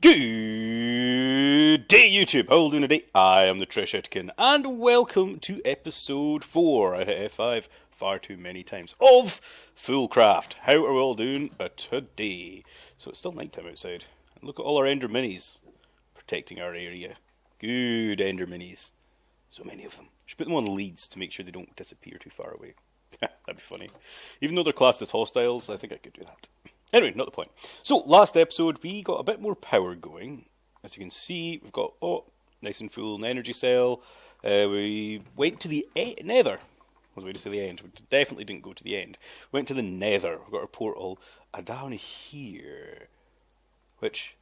Good day, YouTube. How are you doing today? I am the Trish Itkin, and welcome to episode 4. I hit F5 far too many times of Fullcraft. How are we all doing today? So it's still nighttime outside. And look at all our Ender Minis protecting our area. Good Ender Minis. So many of them. Should put them on leads to make sure they don't disappear too far away. That'd be funny. Even though they're classed as hostiles, I think I could do that. Anyway, not the point. So, last episode, we got a bit more power going. As you can see, we've got, nice and full an energy cell. We went to the nether. I was going to say the end. We definitely didn't go to the end. Went to the nether. We've got our portal down here. Which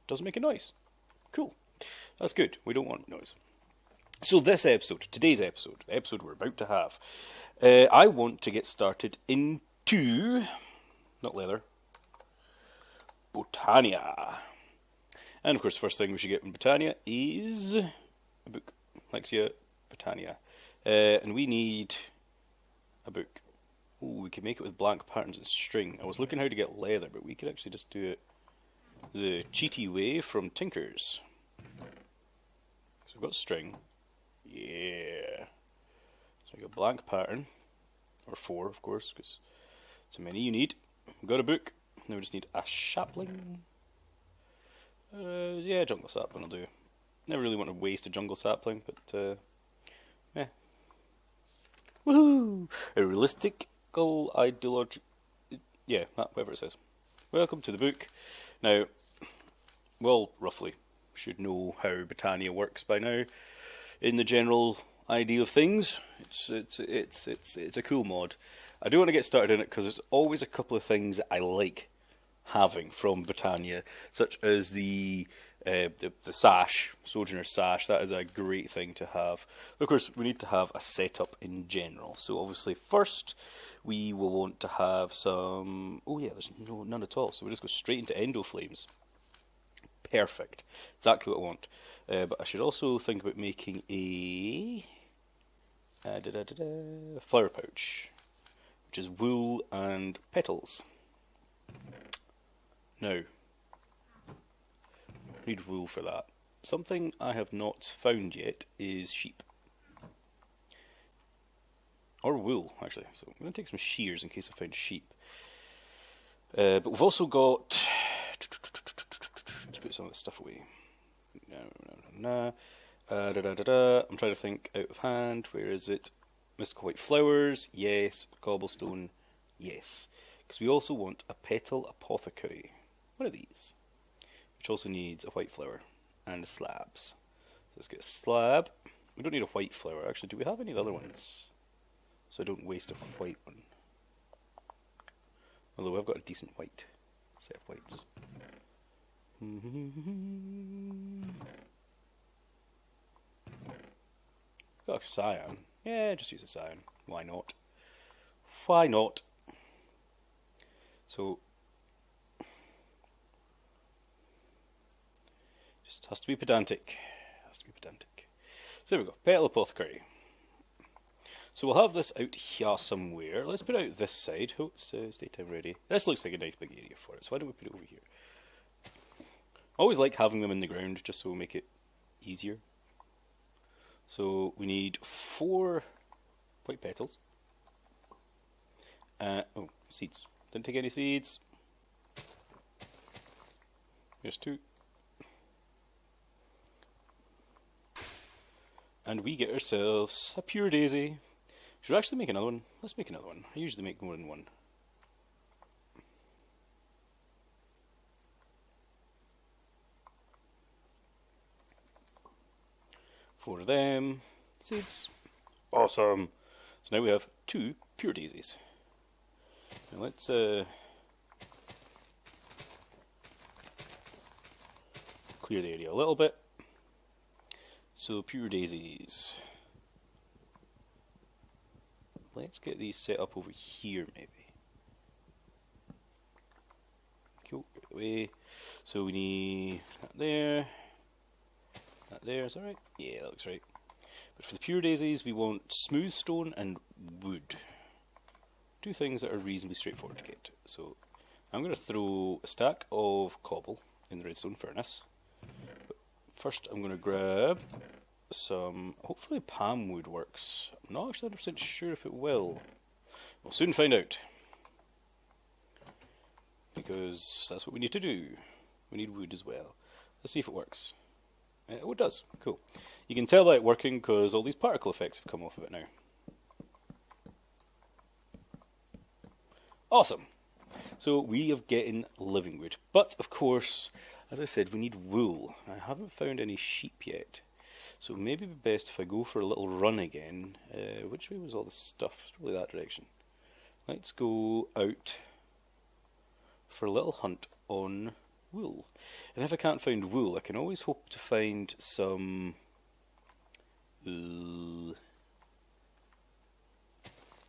doesn't make a noise. Cool. That's good. We don't want noise. So this episode, today's episode, the episode we're about to have, I want to get started into... not leather, Botania. And of course, the first thing we should get in Botania is a book. Lexia Botania. And we need a book. Ooh, we can make it with blank patterns and string. I was looking how to get leather, but we could actually just do it the cheaty way from Tinkers. So we've got string. Yeah. So we got blank pattern. Or 4, of course, because it's how many you need. We've got a book. Now we just need a sapling. Yeah, jungle sapling will do. Never really want to waste a jungle sapling, but woohoo! A realistic ideology. Yeah, whatever it says. Welcome to the book. Now, well, roughly should know how Botania works by now. In the general idea of things, it's a cool mod. I do want to get started in it because there's always a couple of things I like having from Botania, such as the sash, Sojourner sash. That is a great thing to have. But of course, we need to have a setup in general. So obviously, first we will want to have some. Oh yeah, there's none at all. So we just go straight into Endo Flames. Perfect, exactly what I want. But I should also think about making a flower pouch, which is wool and petals. Now, I need wool for that. Something I have not found yet is sheep. Or wool, actually. So I'm going to take some shears in case I find sheep. But we've also got... let's put some of this stuff away. I'm trying to think out of hand. Where is it? Mystical white flowers, yes. Cobblestone, yes. Because we also want a petal apothecary. One of these. Which also needs a white flower and slabs. So let's get a slab. We don't need a white flower. Actually, do we have any other ones? So I don't waste a white one. Although I've got a decent white set of whites. Got a cyan. Yeah, just use a cyan. Why not? Why not? So, just has to be pedantic. Has to be pedantic. So there we go. Petal apothecary. So we'll have this out here somewhere. Let's put it out this side. Oh, it's daytime ready. This looks like a nice big area for it. So why don't we put it over here? I always like having them in the ground just so we'll make it easier. So we need 4 white petals. Seeds. Didn't take any seeds. Here's 2. And we get ourselves a pure daisy. Should we actually make another one? Let's make another one. I usually make more than one. Four of them. Seeds. Awesome. So now we have 2 pure daisies. Now let's clear the area a little bit. So pure daisies. Let's get these set up over here maybe. Cool, get away. So we need that there. That there, is that right? Yeah, that looks right. But for the pure daisies, we want smooth stone and wood. 2 things that are reasonably straightforward to get. So I'm going to throw a stack of cobble in the redstone furnace. But first I'm going to grab some, hopefully palm wood works. I'm not actually 100% sure if it will. We'll soon find out. Because that's what we need to do. We need wood as well. Let's see if it works. Oh, it does. Cool. You can tell by it working because all these particle effects have come off of it now. Awesome. So we are getting living wood. But, of course, as I said, we need wool. I haven't found any sheep yet. So maybe it'd be best if I go for a little run again. Which way was all this stuff? It's probably that direction. Let's go out for a little hunt on wool. And if I can't find wool, I can always hope to find some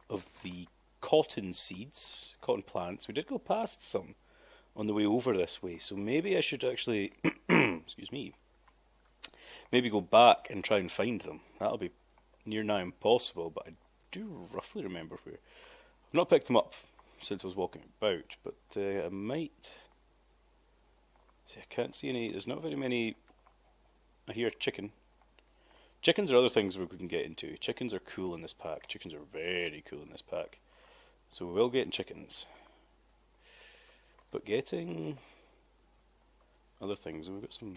of the cotton seeds, cotton plants. We did go past some on the way over this way, so maybe I should actually, excuse me, maybe go back and try and find them. That'll be near now impossible, but I do roughly remember where. I've not picked them up since I was walking about, but I might. See, I can't see any. There's not very many. I hear a chicken. Chickens are other things we can get into. Chickens are cool in this pack. Chickens are very cool in this pack. So we will get chickens. But getting other things. We've got some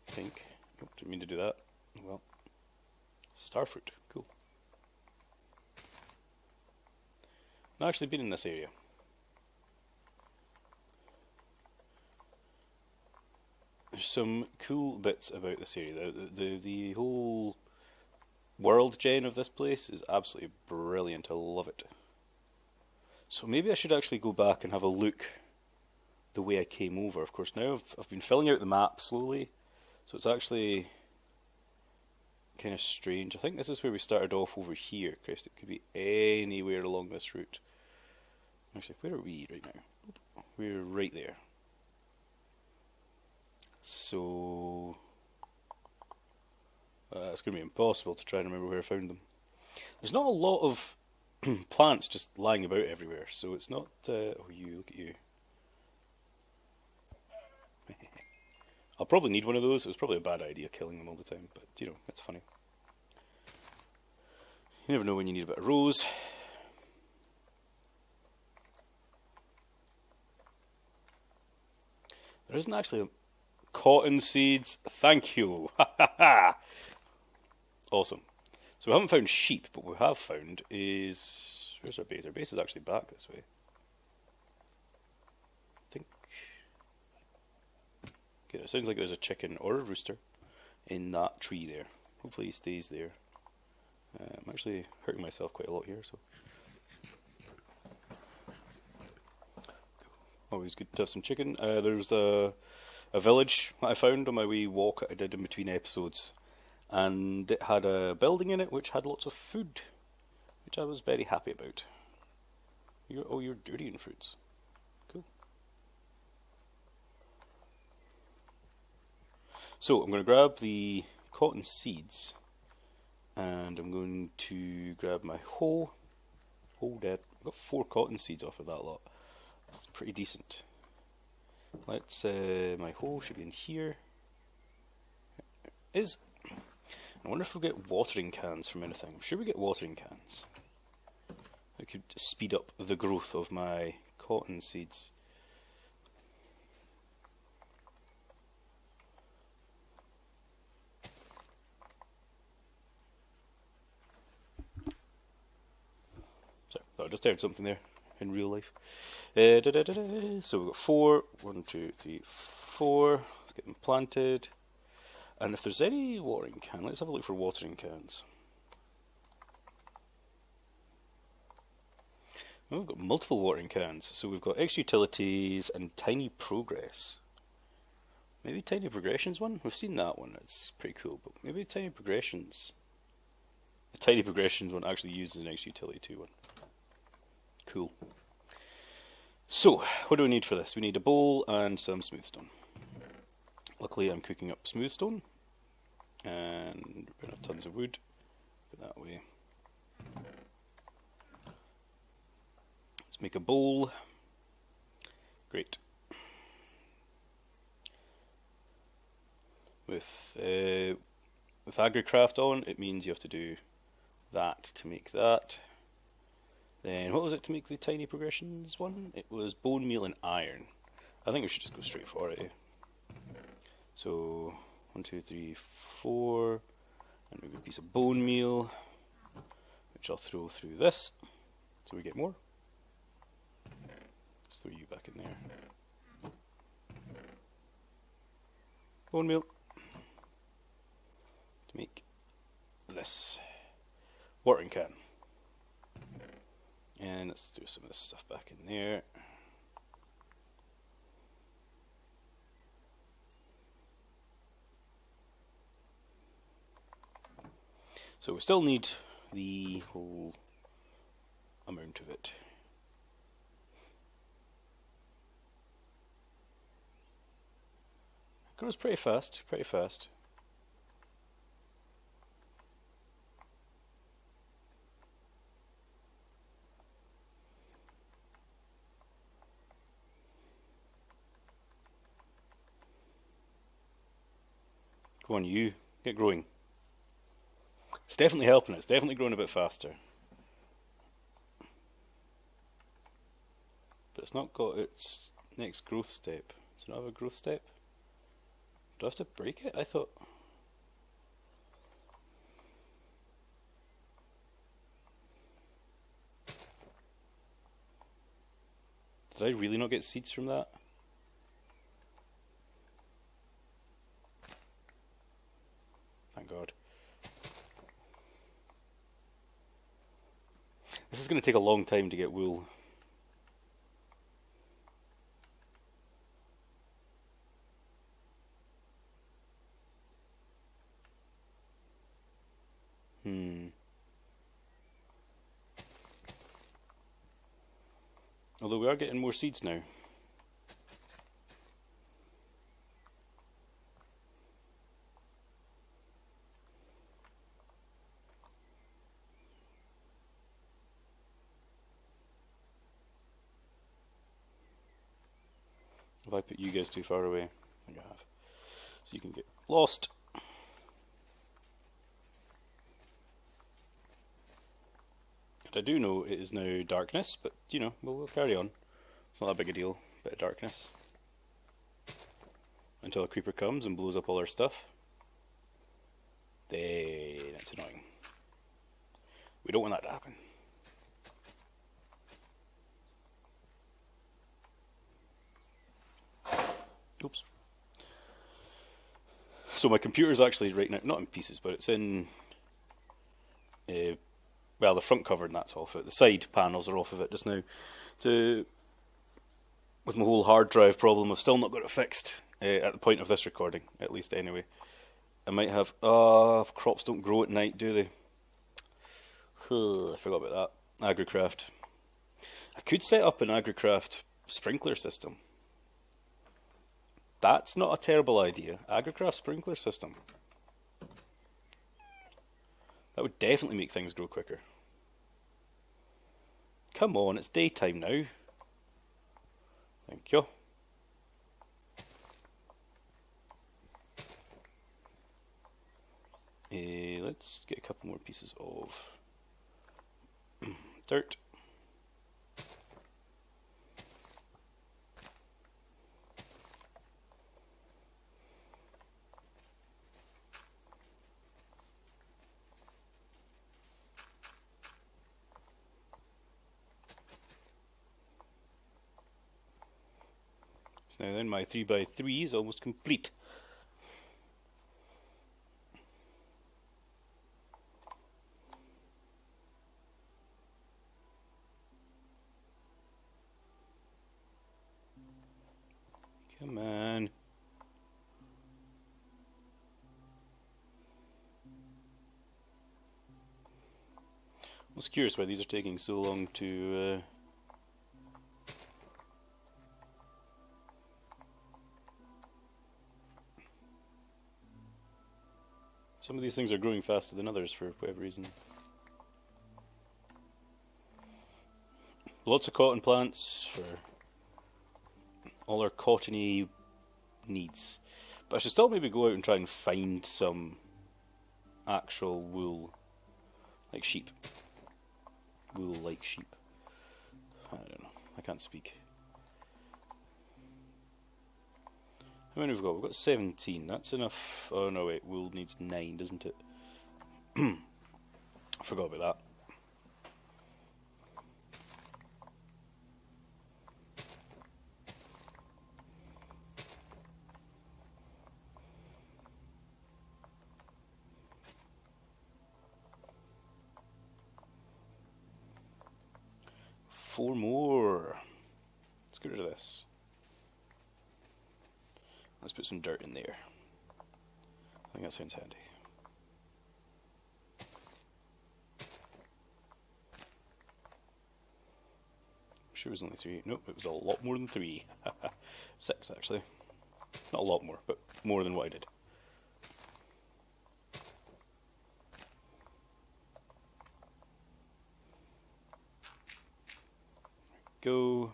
pink. Oh, didn't mean to do that. Well, starfruit. Cool. Not actually been in this area. There's some cool bits about this area. The whole world gen of this place is absolutely brilliant. I love it. So maybe I should actually go back and have a look the way I came over. Of course, now I've been filling out the map slowly, so it's actually kind of strange. I think this is where we started off over here. Christ, it could be anywhere along this route. Actually, where are we right now? We're right there. So it's going to be impossible to try and remember where I found them. There's not a lot of plants just lying about everywhere, so it's not. Oh, you look at you. I'll probably need one of those. It was probably a bad idea killing them all the time, but you know, it's funny. You never know when you need a bit of rose. There isn't actually a cotton seeds. Thank you. Awesome. So we haven't found sheep, but what we have found is, where's our base? Our base is actually back this way. I think. Okay, it sounds like there's a chicken or a rooster in that tree there. Hopefully he stays there. I'm actually hurting myself quite a lot here, so. Always good to have some chicken. There's a village that I found on my wee walk I did in between episodes, and it had a building in it which had lots of food, which I was very happy about. You're durian fruits. Cool. So I'm going to grab the cotton seeds, and I'm going to grab my hoe. Oh, dead. I got 4 cotton seeds off of that lot. That's pretty decent. Let's, my hoe should be in here. I wonder if we'll get watering cans from anything. I'm sure we get watering cans. I could speed up the growth of my cotton seeds. Sorry, thought I just heard something there in real life. So we've got 4. 1, 2, 3, 4. Let's get them planted. And if there's any watering can, let's have a look for watering cans. Oh, we've got multiple watering cans. So we've got extra utilities and tiny progress. Maybe tiny progressions one? We've seen that one. It's pretty cool. But maybe tiny progressions. The tiny progressions one actually uses an extra utility too one. Cool. So, what do we need for this? We need a bowl and some smooth stone. Luckily I'm cooking up smooth stone, and we're going to have tons of wood. Put that away. Let's make a bowl. Great. With AgriCraft on, it means you have to do that to make that. Then what was it to make the tiny progressions one? It was bone meal and iron. I think we should just go straight for it. So 1, 2, 3, 4, and maybe a piece of bone meal, which I'll throw through this, so we get more. Let's throw you back in there. Bone meal to make this watering can. And let's throw some of this stuff back in there. So we still need the whole amount of it. It grows pretty fast, pretty fast. Come on, you, get growing. It's definitely helping, it's definitely growing a bit faster. But it's not got its next growth step. Does it not have a growth step? Do I have to break it? I thought... Did I really not get seeds from that? Thank God. This is going to take a long time to get wool. Although we are getting more seeds now. Have I put you guys too far away? I think I have. So you can get lost. And I do know it is now darkness, but you know, we'll carry on. It's not that big a deal, bit of darkness. Until a creeper comes and blows up all our stuff. Then it's annoying. We don't want that to happen. Oops. So my computer's actually right now, not in pieces, but it's in, well, the front cover and that's off it. The side panels are off of it just now. With my whole hard drive problem, I've still not got it fixed at the point of this recording, at least anyway. I might have, crops don't grow at night, do they? I forgot about that. AgriCraft. I could set up an AgriCraft sprinkler system. That's not a terrible idea. AgriCraft sprinkler system. That would definitely make things grow quicker. Come on, it's daytime now. Thank you. Let's get a couple more pieces of dirt. So now then my 3x3 is almost complete. Come on. I was curious why these are taking so long to some of these things are growing faster than others for whatever reason. Lots of cotton plants for all our cottony needs. But I should still maybe go out and try and find some actual wool, like sheep. Wool like sheep. I don't know. I can't speak. How many have we got? We've got 17. That's enough. Oh no, wait. Wool needs 9, doesn't it? I forgot about that. Four more. Let's get rid of this. Let's put some dirt in there. I think that sounds handy. I'm sure it was only 3. Nope, it was a lot more than 3. 6 actually. Not a lot more, but more than what I did. Go.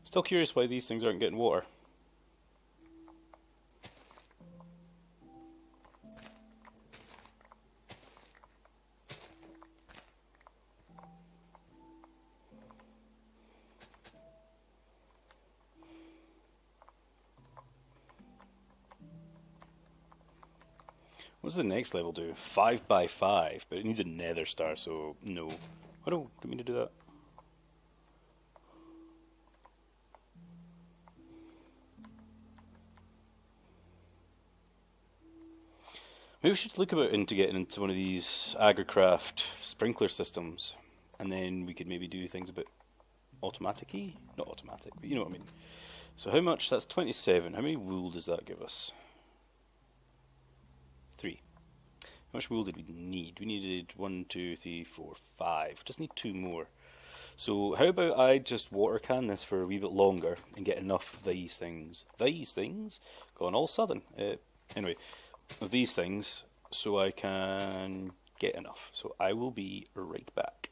Still curious why these things aren't getting water. What's the next level do? 5 by 5, but it needs a nether star, so no. I don't mean to do that. Maybe we should look about into getting into one of these agricraft sprinkler systems, and then we could maybe do things a bit automatic-y? Not automatic, but you know what I mean. So how much? That's 27. How many wool does that give us? 3. How much wool did we need? We needed 1, 2, 3, 4, 5. Just need 2 more. So how about I just water can this for a wee bit longer and get enough of these things. These things? Gone all southern. Anyway, of these things so I can get enough. So I will be right back.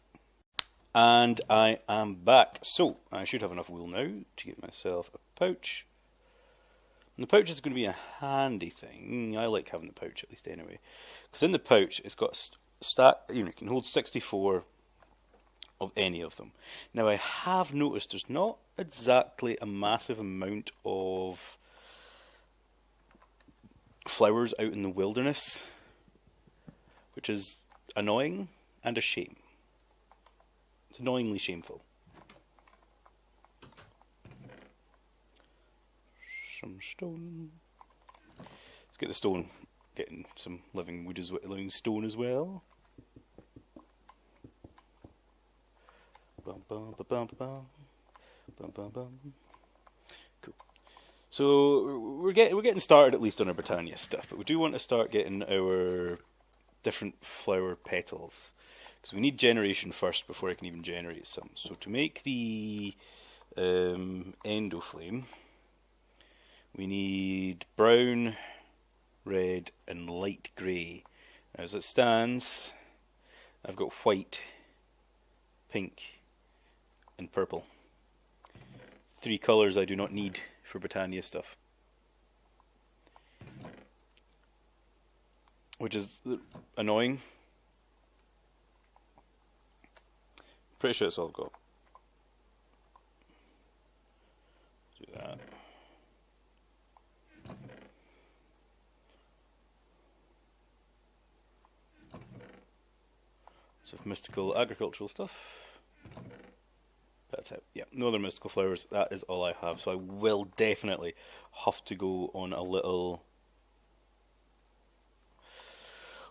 And I am back. So I should have enough wool now to get myself a pouch. And the pouch is going to be a handy thing. I like having the pouch at least anyway. Because in the pouch it's got it can hold 64 of any of them. Now I have noticed there's not exactly a massive amount of flowers out in the wilderness, which is annoying and a shame. It's annoyingly shameful. Some stone. Let's get the stone. Getting some living wood as well, living stone as well. Bum, bum, ba, bum, ba, bum. Bum, bum, bum. Cool. So we're getting started at least on our Britannia stuff, but we do want to start getting our different flower petals, because we need generation first before I can even generate some. So to make the endoflame, we need brown, red, and light grey. As it stands, I've got white, pink, and purple. 3 colours I do not need for Britannia stuff. Which is annoying. Pretty sure that's all I've got. Do that. So mystical agricultural stuff. That's it. Yeah, no other mystical flowers. That is all I have. So I will definitely have to go on a little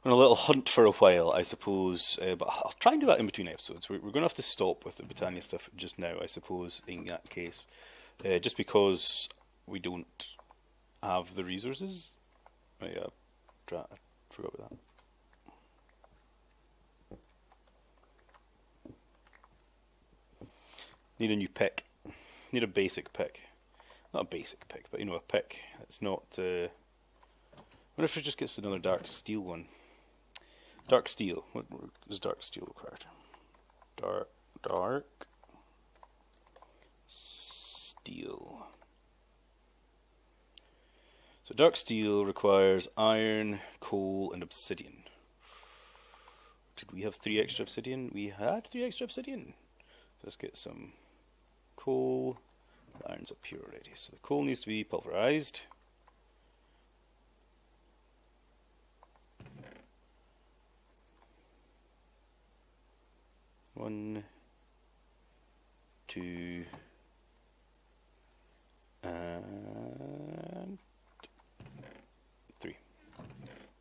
hunt for a while, I suppose. But I'll try and do that in between episodes. We're going to have to stop with the Britannia stuff just now, I suppose, in that case. Just because we don't have the resources. Oh, yeah, I forgot about that. Need a new pick. Need a basic pick. Not a basic pick, but you know, a pick. It's not What if it just gets another dark steel one? Dark steel. What does dark steel require? Dark steel. So dark steel requires iron, coal, and obsidian. Did we have 3 extra obsidian? We had 3 extra obsidian. Let's get some coal. The iron's up here already. So the coal needs to be pulverized. One, 2, and 3.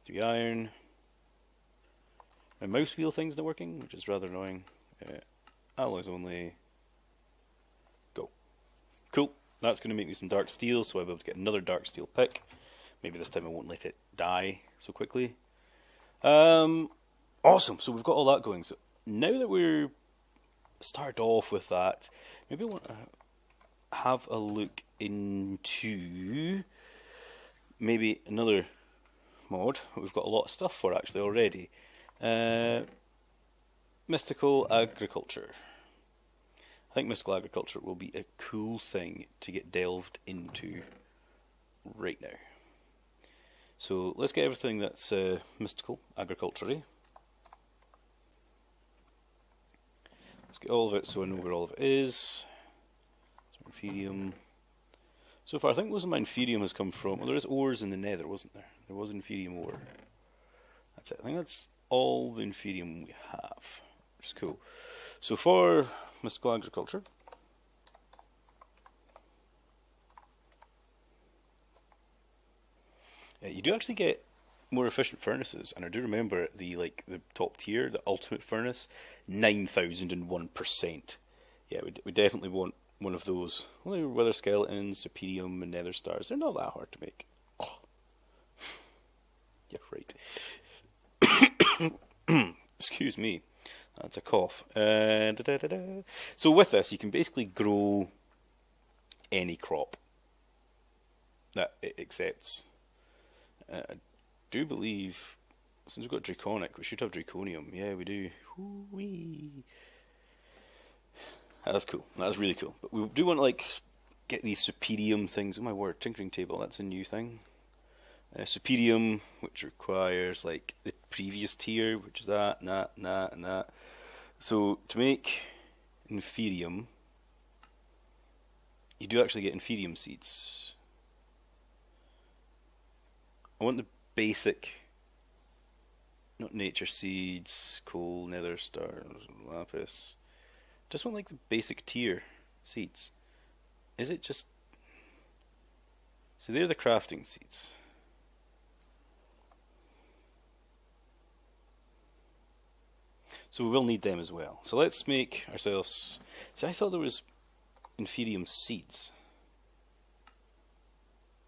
3 iron. My mouse wheel thing's not working, which is rather annoying. Alloys only. Go. Cool. That's going to make me some dark steel, so I'll be able to get another dark steel pick. Maybe this time I won't let it die so quickly. Awesome. So we've got all that going. So now that we're started off with that, maybe I want to have a look into maybe another mod. We've got a lot of stuff for actually already. Mystical agriculture. I think mystical agriculture will be a cool thing to get delved into right now. So let's get everything that's mystical agriculture-y. Let's get all of it so I know where all of it is. So Inferium. So far I think most of my Inferium has come from, well, there is ores in the nether, wasn't there? There was Inferium ore. That's it. I think that's all the Inferium we have, which is cool. So for mystical agriculture, you do actually get more efficient furnaces, and I do remember the top tier, the ultimate furnace, 9,001%. Yeah, we definitely want one of those. Only wither skeletons, superium, and nether stars. They're not that hard to make. Oh. Yeah, right. Excuse me. That's a cough. So with this, you can basically grow any crop that it accepts. I do believe, since we've got Draconic, we should have Draconium. Yeah, we do. Woo-wee. That's cool. That's really cool. But we do want to get these superium things. Oh my word, tinkering table. That's a new thing. Superium, which requires the previous tier, which is that, and that, and that, and that. So to make Inferium, you do actually get Inferium seeds. I want the basic, not nature seeds, coal, nether stars, lapis. Just want the basic tier seeds. Is it just... So they're the crafting seeds. So we will need them as well. So let's make ourselves... See, I thought there was Inferium seeds.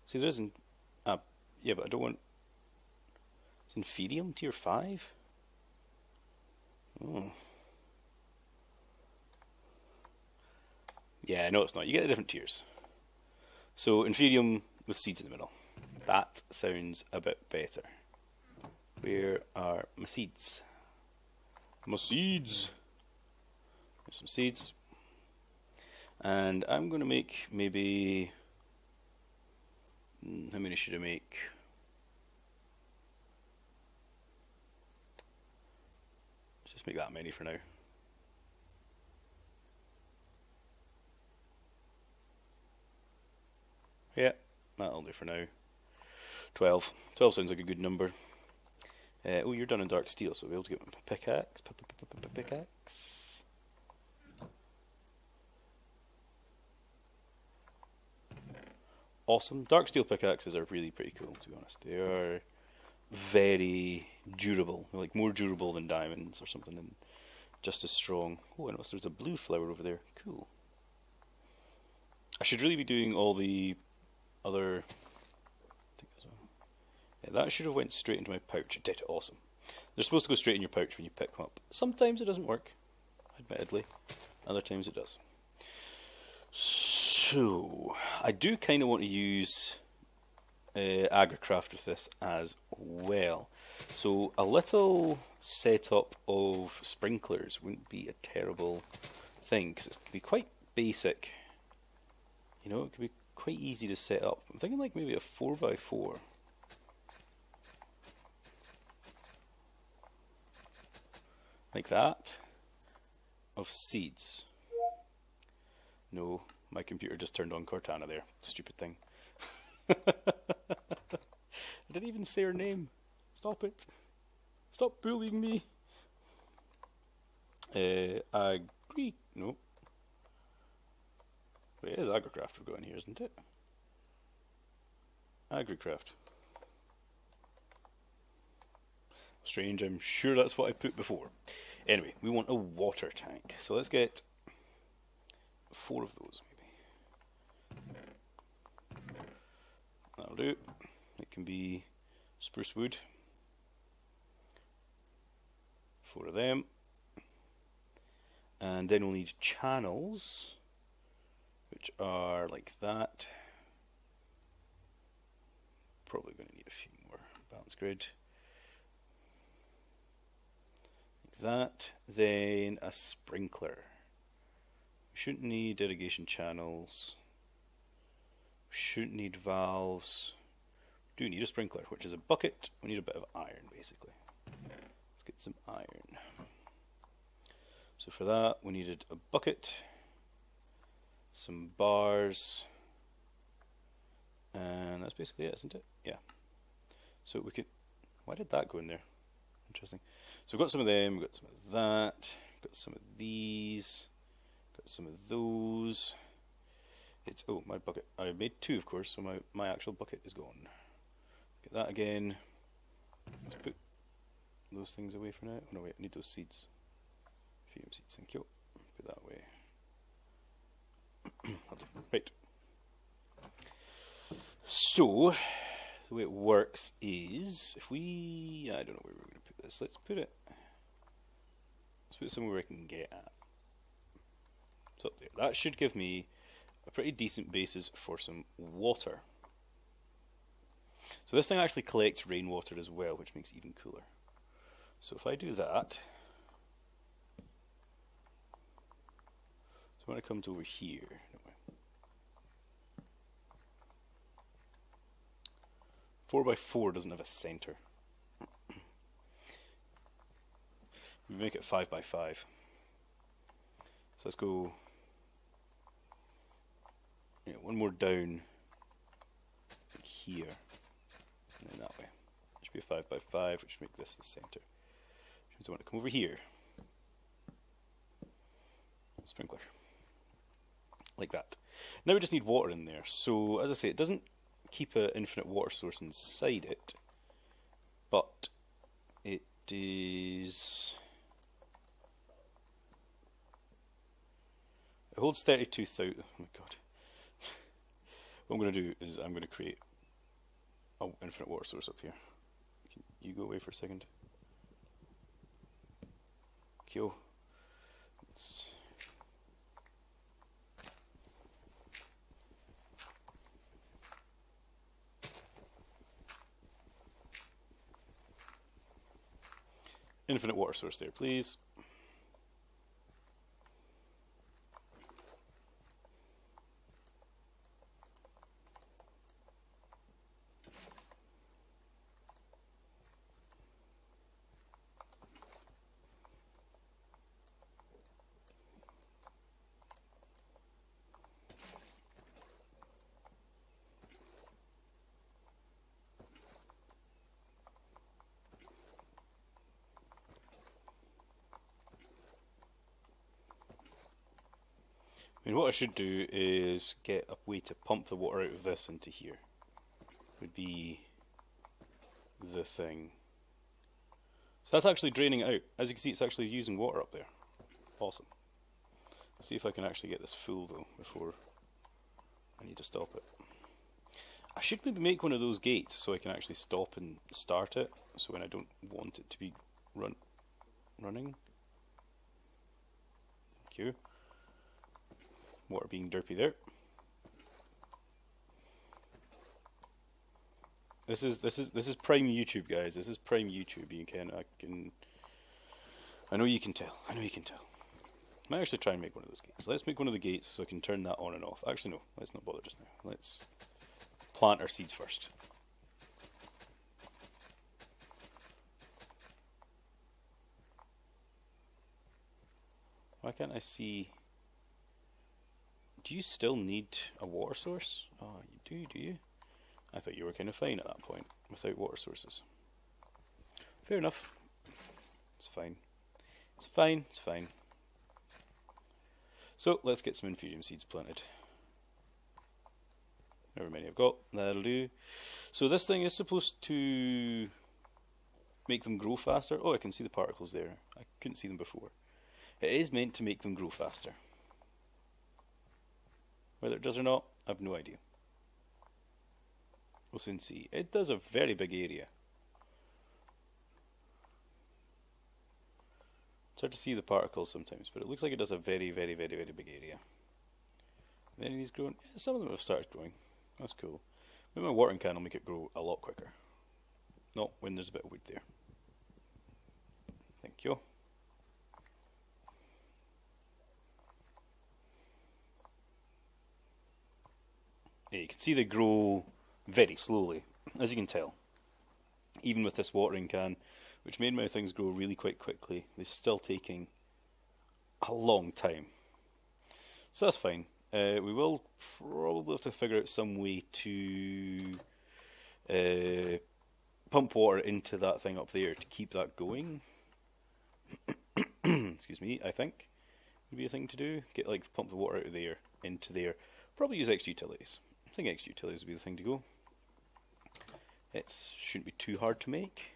See, there isn't... yeah, but I don't want... It's Inferium tier 5? Oh. Yeah, no it's not. You get the different tiers. So Inferium with seeds in the middle. That sounds a bit better. Where are my seeds? My seeds! There's some seeds. And I'm going to make maybe... How many should I make? Let's just make that many for now. Yeah, that'll do for now. 12. 12 sounds like a good number. Oh, you're done in dark steel, so we'll be able to get my pickaxe. Pickaxe. Awesome. Dark steel pickaxes are really pretty cool, to be honest. They are very durable. They're more durable than diamonds or something, and just as strong. Oh, I noticed there's a blue flower over there. Cool. I should really be doing all the other... Yeah, that should have went straight into my pouch. It did. Awesome. They're supposed to go straight in your pouch when you pick them up. Sometimes it doesn't work, admittedly. Other times it does. So, I do kind of want to use Agricraft with this as well. So a little setup of sprinklers wouldn't be a terrible thing, because it could be quite basic. You know, it could be quite easy to set up. I'm thinking like maybe a 4x4. Like that. Of seeds. No, my computer just turned on Cortana there. Stupid thing. I didn't even say her name. Stop it. Stop bullying me. Agree. No. Wait, it is Agricraft we're going here, isn't it? Agricraft. Strange, I'm sure that's what I put before. Anyway, we want a water tank. So let's get 4 of those, maybe. That'll do. It can be spruce wood. 4 of them. And then we'll need channels, which are like that. Probably going to need a few more. Balance grid. That, then a sprinkler. We shouldn't need irrigation channels. We shouldn't need valves. We do need a sprinkler, which is a bucket. We need a bit of iron, basically. Let's get some iron. So for that, we needed a bucket, some bars, and that's basically it, isn't it? Yeah. So we could... Why did that go in there? Interesting. So we've got some of them, we've got some of that, got some of these, got some of those. It's, oh, my bucket. I made 2, of course, so my actual bucket is gone. Get that again. Let's put those things away for now. Oh no, wait, I need those seeds. Feed them seeds, thank you. Put that away. Right. So, the way it works is, if we, I don't know where we're going to put this. Let's put it somewhere I can get at. It's up there. That should give me a pretty decent basis for some water. So this thing actually collects rainwater as well, which makes it even cooler. So if I do that, so when it comes over here, no way. 4x4 doesn't have a center. We make it 5x5. So let's go, yeah, one more down like here, and then that way. It should be a 5x5, which should make this the center. Which means I want to come over here. Sprinkler. Like that. Now we just need water in there. So, as I say, it doesn't keep an infinite water source inside it, but it is... It holds 32,000. Oh my god. What I'm going to do is I'm going to create an infinite water source up here. Can you go away for a second? Kyo. Let's... Infinite water source there, please. I mean, what I should do is get a way to pump the water out of this into here. Would be the thing. So that's actually draining it out. As you can see, it's actually using water up there. Awesome. Let's see if I can actually get this full though before I need to stop it. I should maybe make one of those gates so I can actually stop and start it, so when I don't want it to be running. Thank you. Water being derpy there. This is prime YouTube, guys. This is prime YouTube. I know you can tell. I know you can tell. I might actually try and make one of those gates. Let's make one of the gates so I can turn that on and off. Actually, no. Let's not bother just now. Let's plant our seeds first. Why can't I see? Do you still need a water source? Oh, you do you? I thought you were kind of fine at that point without water sources. Fair enough. It's fine. It's fine. It's fine. So let's get some infusion seeds planted. However many I've got, that'll do. So this thing is supposed to make them grow faster. Oh, I can see the particles there. I couldn't see them before. It is meant to make them grow faster. Whether it does or not, I have no idea. We'll soon see. It does a very big area. It's hard to see the particles sometimes, but it looks like it does a very, very, very, very big area. Then these growing. Some of them have started growing. That's cool. Maybe my watering can will make it grow a lot quicker. Not when there's a bit of wood there. Thank you. Yeah, you can see they grow very slowly, as you can tell. Even with this watering can, which made my things grow really quite quickly, they're still taking a long time. So that's fine. We will probably have to figure out some way to pump water into that thing up there to keep that going. Excuse me, I think would be a thing to do. Get pump the water out of there into there. Probably use X utilities. I think X utilities would be the thing to go. It shouldn't be too hard to make.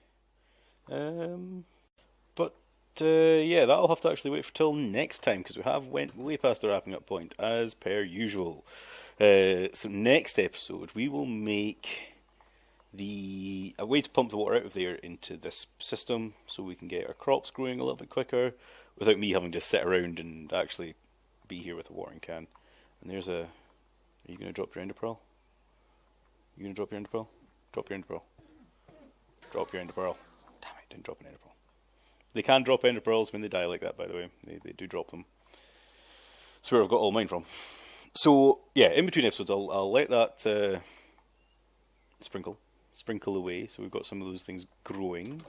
But yeah, that'll have to actually wait for till next time because we have went way past the wrapping up point as per usual. So next episode we will make a way to pump the water out of there into this system so we can get our crops growing a little bit quicker without me having to sit around and actually be here with a watering can. And there's a. Are you going to drop your ender pearl? You going to drop your ender pearl? Drop your ender pearl. Drop your ender pearl. Damn it, didn't drop an ender pearl. They can drop ender pearls when they die like that, by the way. They do drop them. That's where I've got all mine from. So, yeah, in between episodes, I'll let that sprinkle away, so we've got some of those things growing.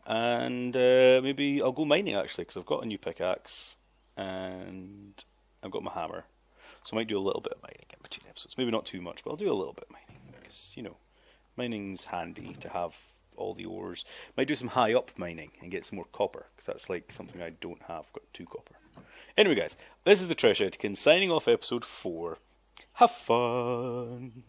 And maybe I'll go mining, actually, because I've got a new pickaxe, and I've got my hammer. So I might do a little bit of mining in between episodes. Maybe not too much, but I'll do a little bit of mining. Because, mining's handy to have all the ores. Might do some high up mining and get some more copper. Because that's something I don't have. I've got 2 copper. Anyway, guys, this is the Treasure Etiquette signing off episode 4. Have fun!